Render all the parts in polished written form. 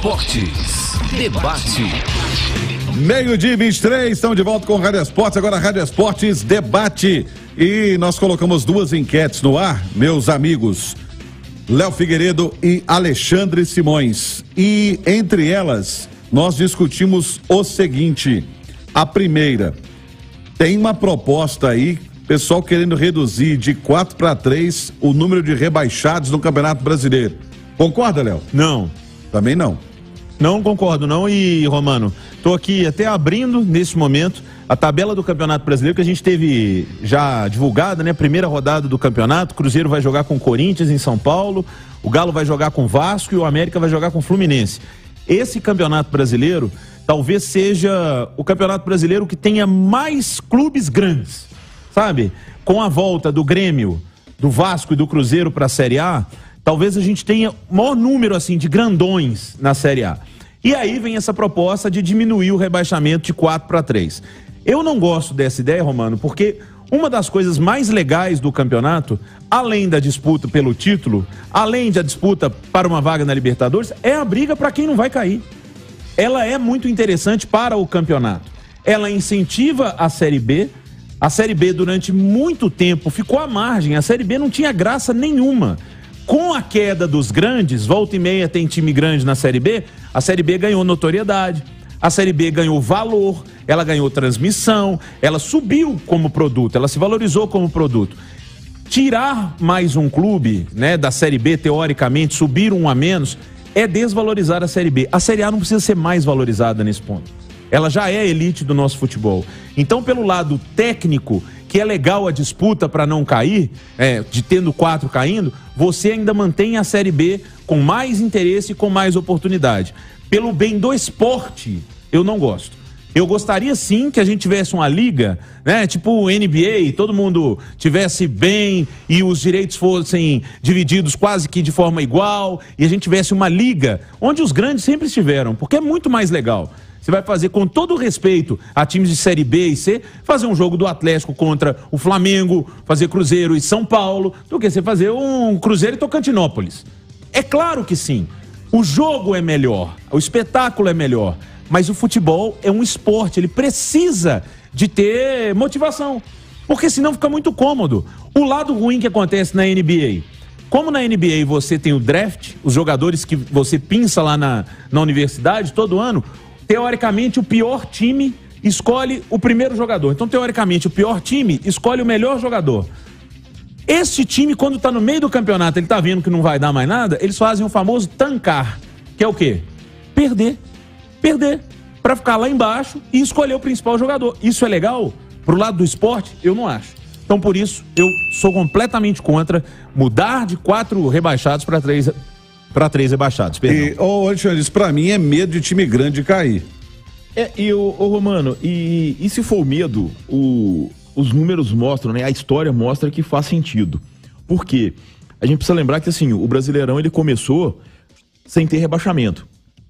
Esportes, debate. 12:23, estamos de volta com o Rádio Esportes, agora Rádio Esportes Debate. E nós colocamos duas enquetes no ar, meus amigos, Léo Figueiredo e Alexandre Simões. E entre elas, nós discutimos o seguinte: a primeira, tem uma proposta aí, pessoal querendo reduzir de 4 para 3 o número de rebaixados no Campeonato Brasileiro. Concorda, Léo? Não. Também não. Não concordo não, e Romano, tô aqui até abrindo nesse momento a tabela do Campeonato Brasileiro que a gente teve já divulgada, né? Primeira rodada do campeonato, Cruzeiro vai jogar com o Corinthians em São Paulo, o Galo vai jogar com o Vasco e o América vai jogar com o Fluminense. Esse Campeonato Brasileiro talvez seja o Campeonato Brasileiro que tenha mais clubes grandes, sabe? Com a volta do Grêmio, do Vasco e do Cruzeiro para a Série A, talvez a gente tenha o maior número assim de grandões na Série A. E aí vem essa proposta de diminuir o rebaixamento de 4 para 3. Eu não gosto dessa ideia, Romano, porque uma das coisas mais legais do campeonato, além da disputa pelo título, além da disputa para uma vaga na Libertadores, é a briga para quem não vai cair. Ela é muito interessante para o campeonato. Ela incentiva a Série B. A Série B durante muito tempo ficou à margem. A Série B não tinha graça nenhuma. Com a queda dos grandes, volta e meia tem time grande na Série B, a Série B ganhou notoriedade, a Série B ganhou valor, ela ganhou transmissão, ela subiu como produto, ela se valorizou como produto. Tirar mais um clube, né, da Série B, teoricamente, subir um a menos, é desvalorizar a Série B. A Série A não precisa ser mais valorizada nesse ponto. Ela já é a elite do nosso futebol. Então, pelo lado técnico, que é legal a disputa para não cair, de tendo 4 caindo, você ainda mantém a Série B com mais interesse e com mais oportunidade. Pelo bem do esporte, eu não gosto. Eu gostaria sim que a gente tivesse uma liga, né, tipo NBA, todo mundo tivesse bem e os direitos fossem divididos quase que de forma igual, e a gente tivesse uma liga onde os grandes sempre estiveram, porque é muito mais legal. Você vai fazer, com todo o respeito a times de Série B e C, fazer um jogo do Atlético contra o Flamengo, fazer Cruzeiro e São Paulo, do que você fazer um Cruzeiro e Tocantinópolis. É claro que sim. O jogo é melhor, o espetáculo é melhor, mas o futebol é um esporte, ele precisa de ter motivação, porque senão fica muito cômodo. O lado ruim que acontece na NBA, como na NBA você tem o draft, os jogadores que você pinça lá na universidade todo ano, teoricamente, o pior time escolhe o primeiro jogador. Então, teoricamente, o pior time escolhe o melhor jogador. Esse time, quando está no meio do campeonato, ele está vendo que não vai dar mais nada, eles fazem o famoso tancar, que é o quê? Perder. Perder. Para ficar lá embaixo e escolher o principal jogador. Isso é legal? Pro lado do esporte, eu não acho. Então, por isso, eu sou completamente contra mudar de 4 rebaixados para 3 rebaixados, perdão. Alexandre, isso pra mim é medo de time grande cair. Romano, e se for medo, os números mostram, né? A história mostra que faz sentido. Por quê? A gente precisa lembrar que, assim, o Brasileirão, ele começou sem ter rebaixamento,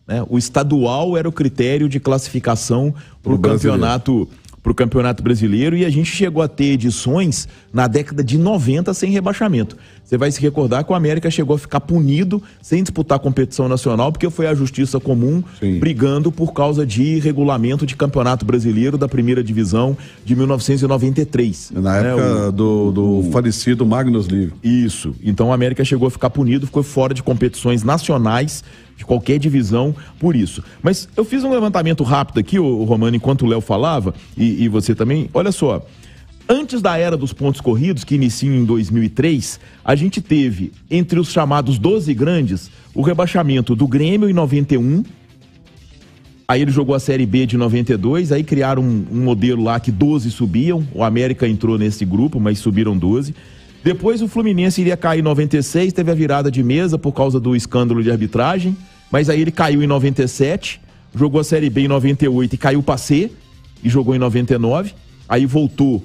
né? O estadual era o critério de classificação pro Campeonato Brasileiro, e a gente chegou a ter edições na década de 90 sem rebaixamento. Você vai se recordar que o América chegou a ficar punido sem disputar a competição nacional, porque foi a Justiça Comum brigando por causa de regulamento de Campeonato Brasileiro da primeira divisão de 1993. Na época do falecido Magnus Livre. Isso. Então o América chegou a ficar punido, ficou fora de competições nacionais de qualquer divisão por isso. Mas eu fiz um levantamento rápido aqui, o Romano, enquanto o Léo falava, e você também. Olha só, antes da era dos pontos corridos, que inicia em 2003, a gente teve, entre os chamados 12 grandes, o rebaixamento do Grêmio em 91, aí ele jogou a Série B de 92, aí criaram um modelo lá que 12 subiam, o América entrou nesse grupo, mas subiram 12. Depois o Fluminense iria cair em 96, teve a virada de mesa por causa do escândalo de arbitragem, mas aí ele caiu em 97, jogou a Série B em 98 e caiu para C, e jogou em 99, aí voltou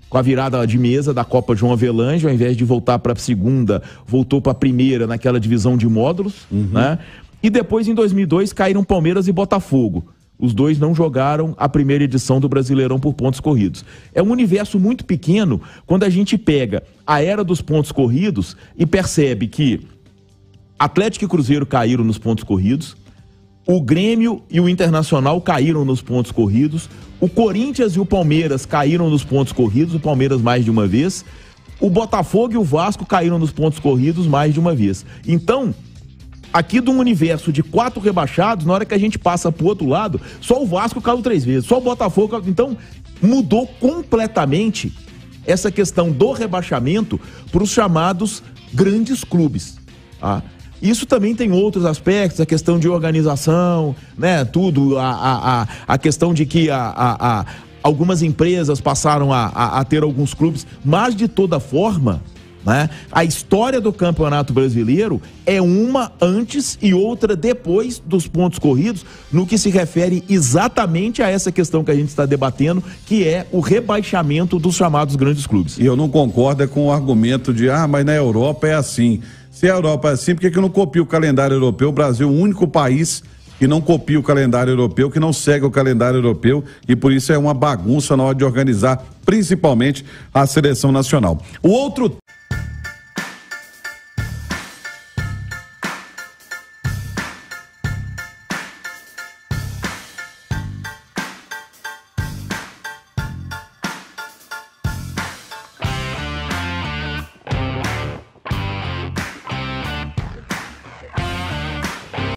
com a virada de mesa da Copa João Avelange, ao invés de voltar para a segunda, voltou para a primeira naquela divisão de módulos, né? E depois, em 2002, caíram Palmeiras e Botafogo. Os dois não jogaram a primeira edição do Brasileirão por pontos corridos. É um universo muito pequeno quando a gente pega a era dos pontos corridos e percebe que Atlético e Cruzeiro caíram nos pontos corridos, o Grêmio e o Internacional caíram nos pontos corridos, o Corinthians e o Palmeiras caíram nos pontos corridos, o Palmeiras mais de uma vez, o Botafogo e o Vasco caíram nos pontos corridos mais de uma vez. Então, aqui de um universo de 4 rebaixados, na hora que a gente passa pro outro lado, só o Vasco caiu 3 vezes, só o Botafogo caiu. Então, mudou completamente essa questão do rebaixamento para os chamados grandes clubes. Tá? Isso também tem outros aspectos, a questão de organização, né? Tudo, a questão de que algumas empresas passaram a ter alguns clubes, mas de toda forma, né? A história do Campeonato Brasileiro é uma antes e outra depois dos pontos corridos, no que se refere exatamente a essa questão que a gente está debatendo, que é o rebaixamento dos chamados grandes clubes. E eu não concordo com o argumento de, mas na Europa é assim. Se a Europa é assim, por que não copia o calendário europeu? O Brasil é o único país que não copia o calendário europeu, que não segue o calendário europeu, e por isso é uma bagunça na hora de organizar, principalmente a seleção nacional. O outro